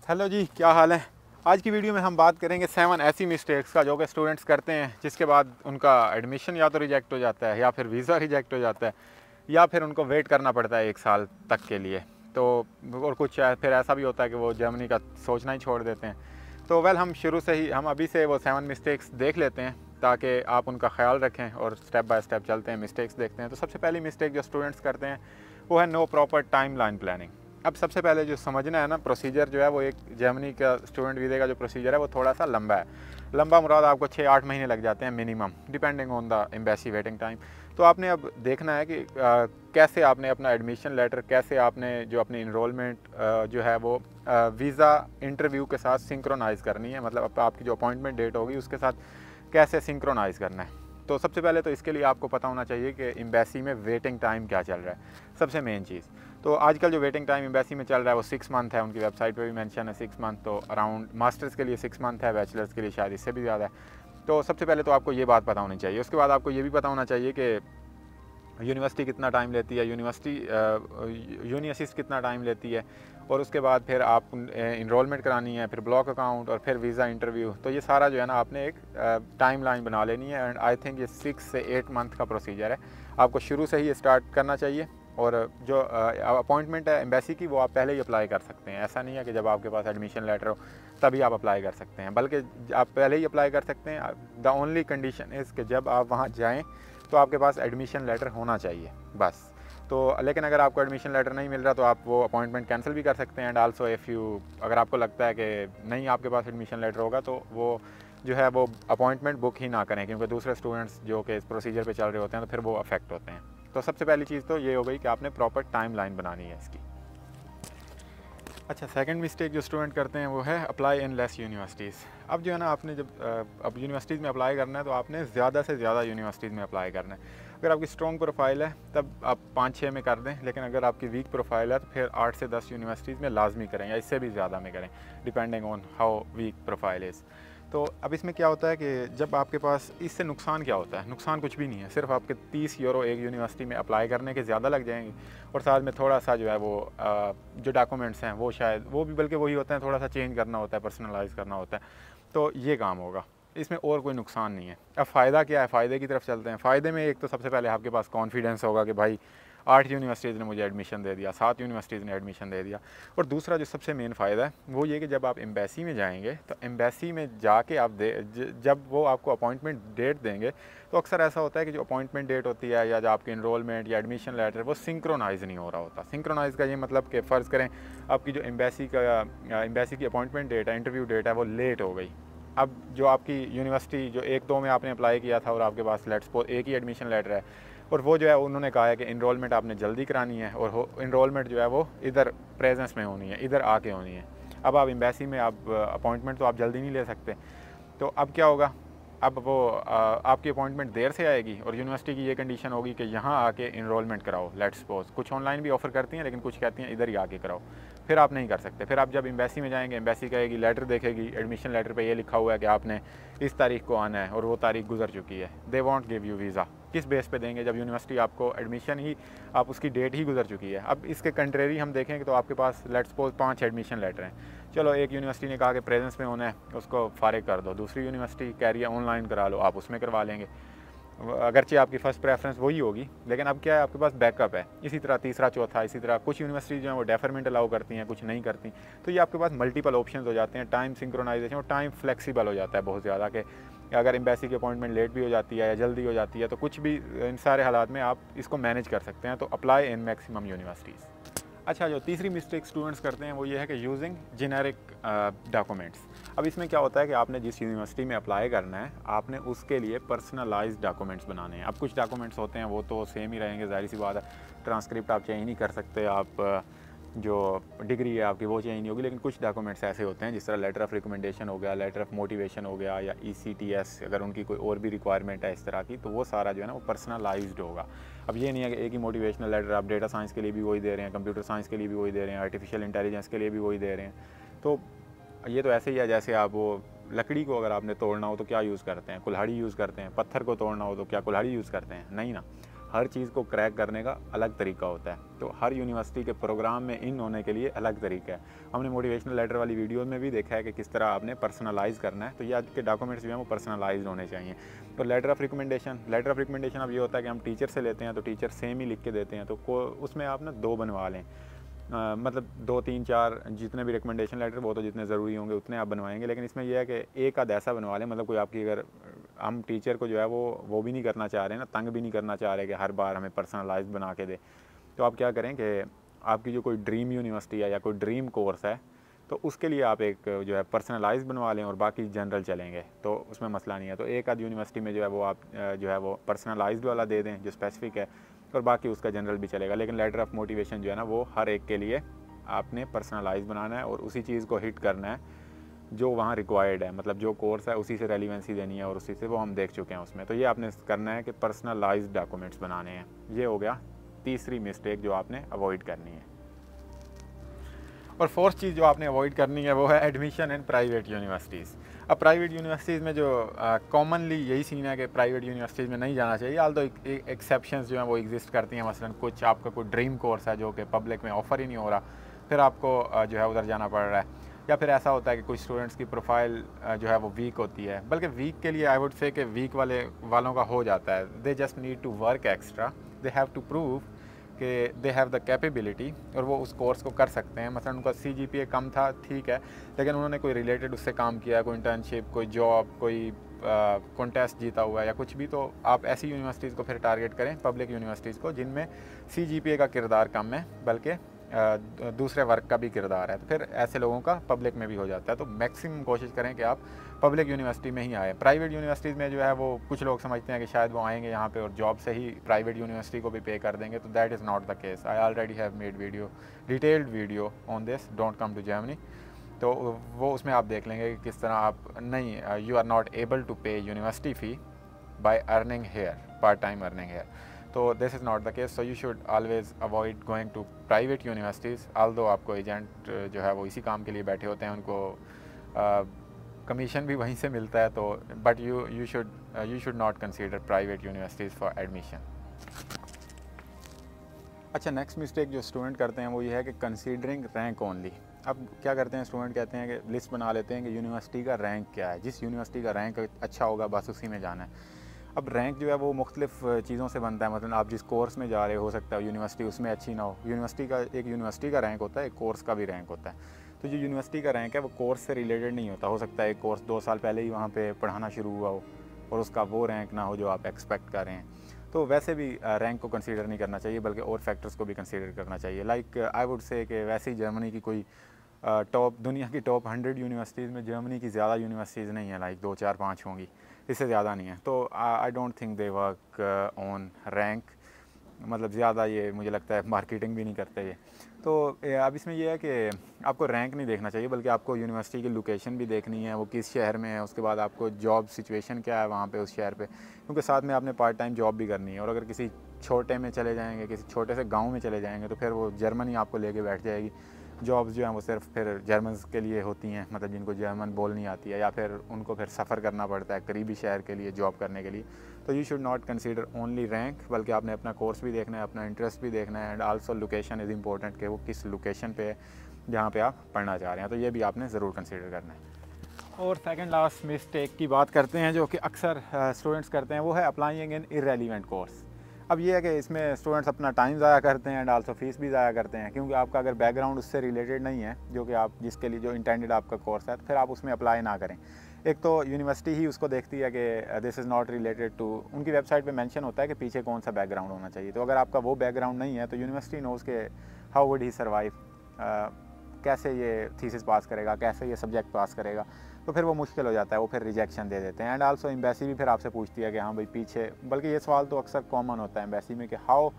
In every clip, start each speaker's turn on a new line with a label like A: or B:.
A: Hello जी, क्या हाल है। आज की वीडियो में हम बात करेंगे 7 ऐसी मिस्टेक्स का जो कि स्टूडेंट्स करते हैं जिसके बाद उनका एडमिशन या तो रिजेक्ट हो जाता है या फिर वीज़ा रिजेक्ट हो जाता है या फिर उनको वेट करना पड़ता है 1 साल तक के लिए। तो और कुछ फिर ऐसा भी होता है कि वो जर्मनी का सोचना ही छोड़ देते हैं। तो हम अभी से वो 7 मिस्टेक्स देख लेते हैं ताकि आप उनका ख्याल रखें और स्टेप बाय स्टेप चलते हैं, मिस्टेक्स देखते हैं। तो सबसे पहली मिस्टेक जो स्टूडेंट्स करते हैं वो है no proper timeline planning. अब सबसे पहले जो समझना है ना, प्रोसीजर जो है वो एक जर्मनी का स्टूडेंट वीज़े का जो प्रोसीजर है वो थोड़ा सा लंबा है। लंबा मुराद आपको 6-8 महीने लग जाते हैं minimum, depending on the embassy waiting time. तो आपने अब देखना है कि कैसे आपने अपना एडमिशन लेटर, कैसे आपने जो अपनी इनरोलमेंट जो है वो वीज़ा इंटरव्यू के साथ सिंक्रोनाइज़ करनी है। मतलब आपकी जो अपॉइंटमेंट डेट होगी उसके साथ कैसे सिंक्रोनाइज़ करना है। तो सबसे पहले तो इसके लिए आपको पता होना चाहिए कि एम्बेसी में वेटिंग टाइम क्या चल रहा है, सबसे मेन चीज़। तो आजकल जो वेटिंग टाइम एम्बेसी में चल रहा है वो 6 मंथ है, उनकी वेबसाइट पे भी मेंशन है 6 मंथ। तो अराउंड मास्टर्स के लिए 6 मंथ है, बैचलर्स के लिए शायद इससे भी ज़्यादा है। तो सबसे पहले तो आपको ये बात पता होनी चाहिए। उसके बाद आपको ये भी पता होना चाहिए कि यूनिवर्सिटी कितना टाइम लेती है, यूनी असिस्ट कितना टाइम लेती है, और उसके बाद फिर आप इनरोलमेंट करानी है, फिर ब्लॉक अकाउंट और फिर वीज़ा इंटरव्यू। तो ये सारा जो है ना आपने एक टाइम लाइन बना लेनी है। एंड आई थिंक ये 6 से 8 मंथ का प्रोसीजर है, आपको शुरू से ही स्टार्ट करना चाहिए। और जो अपॉइंटमेंट है एम्बेसी की वो आप पहले ही अप्लाई कर सकते हैं। ऐसा नहीं है कि जब आपके पास एडमिशन लेटर हो तभी आप अप्लाई कर सकते हैं, बल्कि आप पहले ही अप्लाई कर सकते हैं। द ओनली कंडीशन इज़ कि जब आप वहाँ जाएँ तो आपके पास एडमिशन लेटर होना चाहिए बस। तो लेकिन अगर आपको एडमिशन लेटर नहीं मिल रहा तो आप वो अपॉइंटमेंट कैंसिल भी कर सकते हैं। एंड आल्सो अगर आपको लगता है कि नहीं आपके पास एडमिशन लेटर होगा तो वो जो है वो अपॉइंटमेंट बुक ही ना करें, क्योंकि दूसरे स्टूडेंट्स जो कि इस प्रोसीजर पे चल रहे होते हैं तो फिर वो अफेक्ट होते हैं। तो सबसे पहली चीज़ तो ये हो गई कि आपने प्रॉपर टाइम लाइन बनानी है इसकी। अच्छा, सेकंड मिस्टेक जो स्टूडेंट करते हैं वो है अप्लाई इन लेस यूनिवर्सिटीज़। अब जो है ना आपने जब अब यूनिवर्सिटीज़ में अप्लाई करना है तो आपने ज़्यादा से ज़्यादा यूनिवर्सिटीज़ में अप्लाई करना है। अगर आपकी स्ट्रॉन्ग प्रोफाइल है तब आप 5-6 में कर दें, लेकिन अगर आपकी वीक प्रोफाइल है तो फिर 8 से 10 यूनिवर्सिटीज़ में लाजमी करें या इससे भी ज़्यादा में करें, depending on how weak profile is. तो अब इसमें क्या होता है कि जब आपके पास, इससे नुकसान क्या होता है? नुकसान कुछ भी नहीं है, सिर्फ आपके 30 यूरो एक यूनिवर्सिटी में अप्लाई करने के ज़्यादा लग जाएंगे, और साथ में थोड़ा सा जो है वो जो डॉक्यूमेंट्स हैं वो शायद वो भी बल्कि वही होते हैं, थोड़ा सा चेंज करना होता है, पर्सनलाइज़ करना होता है। तो ये काम होगा, इसमें और कोई नुकसान नहीं है। अब फ़ायदा क्या है, फ़ायदे की तरफ चलते हैं। फ़ायदे में एक तो सबसे पहले आपके पास कॉन्फिडेंस होगा कि भाई 8 यूनिवर्सिटीज़ ने मुझे एडमिशन दे दिया, 7 यूनिवर्सिटीज़ ने एडमिशन दे दिया। और दूसरा जो सबसे मेन फ़ायदा है वो ये कि जब आप एम्बेसी में जाएंगे तो एम्बेसी में जाके आप जब वो आपको अपॉइंटमेंट डेट देंगे तो अक्सर ऐसा होता है कि जो अपॉइंटमेंट डेट होती है या जो आपकी इनरोलमेंट या एडमिशन लेटर वो सिंक्रोनाइज़ नहीं हो रहा होता। सिंक्रोनाइज़ का ये मतलब कि फ़र्ज़ करें आपकी जो एम्बेसी की अपॉइंटमेंट डेट है, इंटरव्यू डेट है, वो लेट हो गई। अब जो आपकी यूनिवर्सिटी जो 1-2 में आपने अप्लाई किया था और आपके पास लेट्स सपोज एक ही एडमिशन लेटर है, और वो जो है उन्होंने कहा है कि इनरोलमेंट आपने जल्दी करानी है और इनरोलमेंट जो है वो इधर प्रेजेंस में होनी है, इधर आके होनी है। अब आप एम्बेसी में आप अपॉइंटमेंट तो आप जल्दी नहीं ले सकते। तो अब क्या होगा, अब वो आपकी अपॉइंटमेंट देर से आएगी और यूनिवर्सिटी की ये कंडीशन होगी कि यहाँ आके इनरोलमेंट कराओ। लेट्स सपोज कुछ ऑनलाइन भी ऑफ़र करती हैं, लेकिन कुछ कहती हैं इधर ही आके कराओ। फिर आप नहीं कर सकते। फिर आप जब एम्बेसी में जाएंगे, एम्बेसी कहेगी, लेटर देखेगी, एडमिशन लेटर पे ये लिखा हुआ है कि आपने इस तारीख को आना है और वो तारीख गुजर चुकी है। They want give you visa. किस बेस पे देंगे जब यूनिवर्सिटी आपको एडमिशन ही, आप उसकी डेट ही गुजर चुकी है। अब इसके कंट्रेरी हम देखें तो आपके पास लेट्स सपोज 5 एडमिशन लेटर हैं। चलो एक यूनिवर्सिटी ने कहा कि प्रेजेंस में होना है, उसको फारिग कर दो। दूसरी यूनिवर्सिटी कह रही है ऑनलाइन करा लो, आप उसमें करवा लेंगे। अगरचे आपकी फ़र्स्ट प्रेफरेंस वही होगी, लेकिन अब क्या है, आपके पास बैकअप है। इसी तरह तीसरा चौथा, इसी तरह कुछ यूनिवर्सिटी जो है वो डेफरमेंट अलाउ करती हैं, कुछ नहीं करती। तो ये आपके पास मल्टीपल ऑप्शंस हो जाते हैं। टाइम सिंक्रोनाइजेशन और टाइम फ्लेक्सिबल हो जाता है बहुत ज़्यादा, कि अगर एम्बेसी की अपॉइंटमेंट लेट भी हो जाती है या जल्दी हो जाती है तो कुछ भी, इन सारे हालात में आप इसको मैनेज कर सकते हैं। तो अप्लाई इन मैक्सिमम यूनिवर्सिटीज़। अच्छा, जो तीसरी मिस्टेक स्टूडेंट्स करते हैं वो ये है कि यूजिंग जेनेरिक डॉक्यूमेंट्स। अब इसमें क्या होता है कि आपने जिस यूनिवर्सिटी में अप्लाई करना है आपने उसके लिए पर्सनलाइज्ड डॉक्यूमेंट्स बनाने हैं। अब कुछ डॉक्यूमेंट्स होते हैं वो तो सेम ही रहेंगे, ज़ाहिर सी बात है। ट्रांसक्रिप्ट आप चेंज नहीं कर सकते, आप जो डिग्री है आपकी वो चेंज नहीं होगी, लेकिन कुछ डॉक्यूमेंट्स ऐसे होते हैं जिस तरह लेटर ऑफ़ रिकमेंडेशन हो गया, लेटर ऑफ़ मोटिवेशन हो गया, या ECTS अगर उनकी कोई और भी रिक्वायरमेंट है इस तरह की, तो वो सारा जो है ना वो पर्सनलाइज्ड होगा। अब ये नहीं है कि एक ही मोटिवेशनल लेटर आप डेटा साइंस के लिए भी वही दे रहे हैं, कंप्यूटर साइंस के लिए भी वही दे रहे हैं, आर्टिफिशियल इंटेलिजेंस के लिए भी वही दे रहे हैं। तो ये तो ऐसे ही है जैसे आप वो लकड़ी को अगर आपने तोड़ना हो तो क्या यूज़ करते हैं, कुल्हाड़ी यूज़ करते हैं। पत्थर को तोड़ना हो तो क्या कुल्हाड़ी यूज़ करते हैं? नहीं ना। हर चीज़ को क्रैक करने का अलग तरीका होता है। तो हर यूनिवर्सिटी के प्रोग्राम में इन होने के लिए अलग तरीका है। हमने मोटिवेशनल लेटर वाली वीडियो में भी देखा है कि किस तरह आपने पर्सनलाइज़ करना है। तो ये आपके डॉक्यूमेंट्स जो हैं वो पर्सनलाइज्ड होने चाहिए। तो लेटर ऑफ रिकमेंडेशन अब ये होता है कि हम टीचर से लेते हैं तो टीचर सेम ही लिख के देते हैं, तो उसमें आप ना 2 बनवा लें। मतलब 2, 3, 4 जितने भी रिकमेंडेशन लेटर वो तो जितने ज़रूरी होंगे उतने आप बनवाएंगे, लेकिन इसमें यह है कि एक आध ऐसा बनवा लें, मतलब कोई आपकी, अगर हम टीचर को जो है वो भी नहीं करना चाह रहे हैं ना, तंग भी नहीं करना चाह रहे कि हर बार हमें पर्सनलाइज बना के दे, तो आप क्या करें कि आपकी जो कोई ड्रीम यूनिवर्सिटी है या कोई ड्रीम कोर्स है तो उसके लिए आप एक जो है पर्सनलाइज बनवा लें और बाकी जनरल चलेंगे, तो उसमें मसला नहीं है। तो एक आध यूनिवर्सिटी में जो है वो आप जो है वो पर्सनलाइज्ड वाला दे दें जो स्पेसिफिक है, और बाकी उसका जनरल भी चलेगा। लेकिन लेटर ऑफ मोटिवेशन जो है ना वो हर एक के लिए आपने पर्सनलाइज बनाना है और उसी चीज़ को हिट करना है जो वहाँ रिक्वायर्ड है, मतलब जो कोर्स है उसी से रेलिवेंसी देनी है और उसी से, वो हम देख चुके हैं उसमें। तो ये आपने करना है कि पर्सनलाइज्ड डॉक्यूमेंट्स बनाने हैं। ये हो गया तीसरी मिस्टेक जो आपने अवॉइड करनी है। और फोर्थ चीज़ जो आपने अवॉइड करनी है वो है एडमिशन इन प्राइवेट यूनिवर्सिटीज़। अब प्राइवेट यूनिवर्सिटीज़ में जो कॉमनली यही सीन है कि प्राइवेट यूनिवर्सिटीज़ में नहीं जाना चाहिए, आल तो एक्सेप्शंस जो हैं वो एग्जिस्ट करती हैं। मसलन कुछ आपका कोई ड्रीम कोर्स है जो कि पब्लिक में ऑफ़र ही नहीं हो रहा, फिर आपको जो है उधर जाना पड़ रहा है, या फिर ऐसा होता है कि कुछ स्टूडेंट्स की प्रोफाइल जो है वो वीक होती है। बल्कि वीक के लिए आई वुड से कि वीक वालों का हो जाता है, they just need to work extra, they have to prove कि दे हैव द कैपेबिलिटी और वो उस कोर्स को कर सकते हैं। मसलन उनका CGPA कम था, ठीक है, लेकिन उन्होंने कोई रिलेटेड उससे काम किया, कोई इंटर्नशिप, कोई जॉब, कोई कॉन्टेस्ट जीता हुआ है या कुछ भी, तो आप ऐसी यूनिवर्सिटीज़ को फिर टारगेट करें, पब्लिक यूनिवर्सिटीज़ को, जिनमें CGPA का किरदार कम है बल्कि दूसरे वर्क का भी किरदार है। तो फिर ऐसे लोगों का पब्लिक में भी हो जाता है। तो मैक्सिमम कोशिश करें कि आप पब्लिक यूनिवर्सिटी में ही आए। प्राइवेट यूनिवर्सिटीज़ में जो है वो कुछ लोग समझते हैं कि शायद वो आएंगे यहाँ पे और जॉब से ही प्राइवेट यूनिवर्सिटी को भी पे कर देंगे, तो that is not the case. I already have made detailed video on this, don't come to Germany. तो वो उसमें आप देख लेंगे कि किस तरह आप नहीं, you are not able to pay university fee by earning here, part time earning here. तो this is not the case. So you should always avoid going to private universities, although आपको एजेंट जो है वो इसी काम के लिए बैठे होते हैं, उनको कमीशन भी वहीं से मिलता है। तो but you should not consider private universities for admission. अच्छा, नेक्स्ट मिस्टेक जो स्टूडेंट करते हैं वो ये है कि कंसीडरिंग रैंक ओनली। अब क्या करते हैं स्टूडेंट, कहते हैं कि लिस्ट बना लेते हैं कि यूनिवर्सिटी का रैंक क्या है, जिस यूनिवर्सिटी का रैंक अच्छा होगा बस उसी में जाना है। अब रैंक जो है वो मुख्तलिफ चीज़ों से बनता है। मतलब आप जिस कोर्स में जा रहे हो सकता है यूनिवर्सिटी उसमें अच्छी ना हो। यूनिवर्सिटी का रैंक होता है, एक कोर्स का भी रैंक होता है। तो जो यूनिवर्सिटी का रैंक है वो कोर्स से रिलेटेड नहीं होता। हो सकता है एक कोर्स 2 साल पहले ही वहाँ पे पढ़ाना शुरू हुआ हो और उसका वो रैंक ना हो जो आप एक्सपेक्ट कर रहे हैं। तो वैसे भी रैंक को कंसीडर नहीं करना चाहिए, बल्कि और फैक्टर्स को भी कंसीडर करना चाहिए। लाइक आई वुड से कि वैसे ही जर्मनी की कोई दुनिया की टॉप 100 यूनिवर्सिटीज़ में जर्मनी की ज़्यादा यूनिवर्सिटीज़ नहीं है, लाइक 2, 4, 5 होंगी, इससे ज़्यादा नहीं है। तो I don't think they work on rank, मतलब ज़्यादा ये मुझे लगता है मार्केटिंग भी नहीं करते ये। तो अब इसमें यह है कि आपको रैंक नहीं देखना चाहिए, बल्कि आपको यूनिवर्सिटी की लोकेशन भी देखनी है, वो किस शहर में है, उसके बाद आपको जॉब सिचुएशन क्या है वहाँ पे उस शहर पे, क्योंकि साथ में आपने पार्ट टाइम जॉब भी करनी है। और अगर किसी छोटे में चले जाएंगे, किसी छोटे से गाँव में चले जाएंगे, तो फिर वो जर्मनी आपको लेके बैठ जाएगी। जॉब्स जो हैं वो सिर्फ फिर जर्मन्स के लिए होती हैं, मतलब जिनको जर्मन बोलनी आती है, या फिर उनको फिर सफ़र करना पड़ता है करीबी शहर के लिए जॉब करने के लिए। तो you should not consider only rank, बल्कि आपने अपना कोर्स भी देखना है, अपना इंटरेस्ट भी देखना है, and also location is important कि वो किस लोकेशन पे है जहाँ पे आप पढ़ना चाह रहे हैं। तो ये भी आपने ज़रूर कंसीडर करना है। और सेकंड लास्ट मिस्टेक की बात करते हैं जो कि अक्सर स्टूडेंट्स करते हैं, वो है अप्लाइंग इन इररेलेवेंट कोर्स। अब ये है कि इसमें स्टूडेंट्स अपना टाइम ज़ाया करते हैं एंड आल्सो फीस भी ज़ाया करते हैं, क्योंकि आपका अगर बैकग्राउंड उससे रिलेटेड नहीं है जो कि आप जिसके लिए जो इंटेंडेड आपका कोर्स है, तो फिर आप उसमें अप्लाई ना करें। एक तो यूनिवर्सिटी ही उसको देखती है कि this is not related to, उनकी वेबसाइट पे मेंशन होता है कि पीछे कौन सा बैकग्राउंड होना चाहिए। तो अगर आपका वो बैकग्राउंड नहीं है तो यूनिवर्सिटी नोज़ के हाउ वुड ही सर्वाइव, कैसे ये थीसिस पास करेगा, कैसे ये सब्जेक्ट पास करेगा, तो फिर वो मुश्किल हो जाता है, वो फिर रिजेक्शन दे देते हैं। एंड आल्सो एम्बेसी भी फिर आपसे पूछती है कि हाँ भाई पीछे, बल्कि ये सवाल तो अक्सर कॉमन होता है एम्बेसी में कि how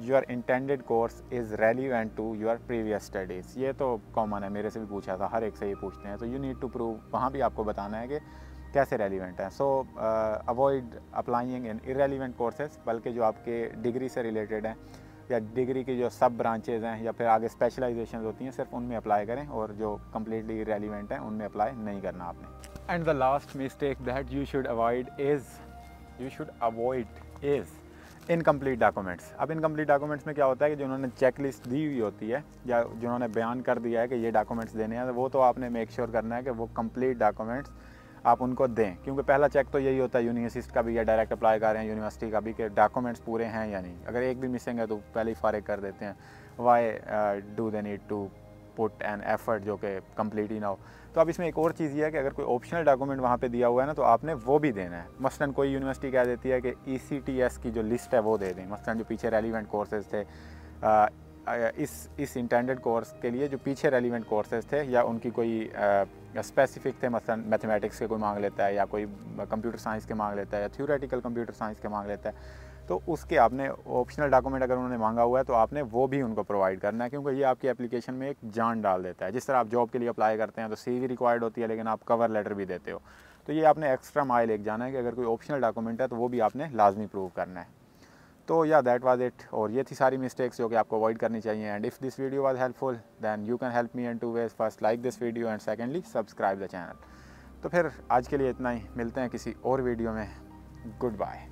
A: your intended course is relevant to your previous studies. ये तो कॉमन है, मेरे से भी पूछा था, हर एक से ये पूछते हैं। तो यू नीड टू प्रूव, वहाँ भी आपको बताना है कि कैसे रेलिवेंट है। सो avoid applying in irrelevant courses, बल्कि जो आपके डिग्री से रिलेटेड हैं या डिग्री की जो सब ब्रांचेज़ हैं या फिर आगे स्पेशलाइजेशन होती हैं, सिर्फ उनमें अप्लाई करें, और जो कम्प्लीटली इररेलेवेंट हैं उनमें अप्लाई नहीं करना आपने। And the last mistake that you should avoid is incomplete documents. अब इनकम्प्लीट डॉक्यूमेंट्स में क्या होता है कि जो उन्होंने चेक लिस्ट दी हुई होती है या जिन्होंने बयान कर दिया है कि ये डॉक्यूमेंट्स देने हैं, वो तो आपने मेक श्योर करना है कि वो कंप्लीट डॉक्यूमेंट्स आप उनको दें, क्योंकि पहला चेक तो यही होता है यूनिवर्सिटी का भी या डायरेक्ट अप्लाई कर रहे हैं यूनिवर्सिटी का भी कि डॉक्यूमेंट्स पूरे हैं या नहीं। अगर एक भी मिसिंग है तो पहले ही फारिग कर देते हैं। Why do they need to put an effort जो कि कंप्लीट ही ना हो। तो अब इसमें एक और चीज़ ये है कि अगर कोई ऑप्शनल डॉक्यूमेंट वहाँ पे दिया हुआ है ना, तो आपने वो भी देना है। मसलन कोई यूनिवर्सिटी कह देती है कि ECTS की जो लिस्ट है वो दे दें, मसलन जो पीछे रेलिवेंट कोर्सेज थे, इस इंटेंडेड कोर्स के लिए जो पीछे रेलिवेंट कोर्सेज थे या उनकी कोई स्पेसिफिक थे, मसलन मैथमेटिक्स के कोई मांग लेता है या कोई कंप्यूटर साइंस के मांग लेता है या थ्योरेटिकल कंप्यूटर साइंस के मांग लेता है, तो उसके आपने ऑप्शनल डॉक्यूमेंट अगर उन्होंने मांगा हुआ है तो आपने वो भी उनको प्रोवाइड करना है, क्योंकि ये आपकी एप्लीकेशन में एक जान डाल देता है। जिस तरह आप जॉब के लिए अप्लाई करते हैं तो CV रिक्वायर्ड होती है, लेकिन आप कवर लेटर भी देते हो, तो ये आपने एक्स्ट्रा माइल एक जाना है कि अगर कोई ऑप्शनल डॉक्यूमेंट है तो वो भी आपने लाजमी प्रूव करना है। तो या दैट वाज इट, और ये थी सारी मिस्टेक्स जो कि आपको अवॉइड करनी चाहिए। And if this video was helpful then you can help me in 2 ways। First like this video and secondly subscribe the channel. तो फिर आज के लिए इतना ही, मिलते हैं किसी और वीडियो में। Good bye.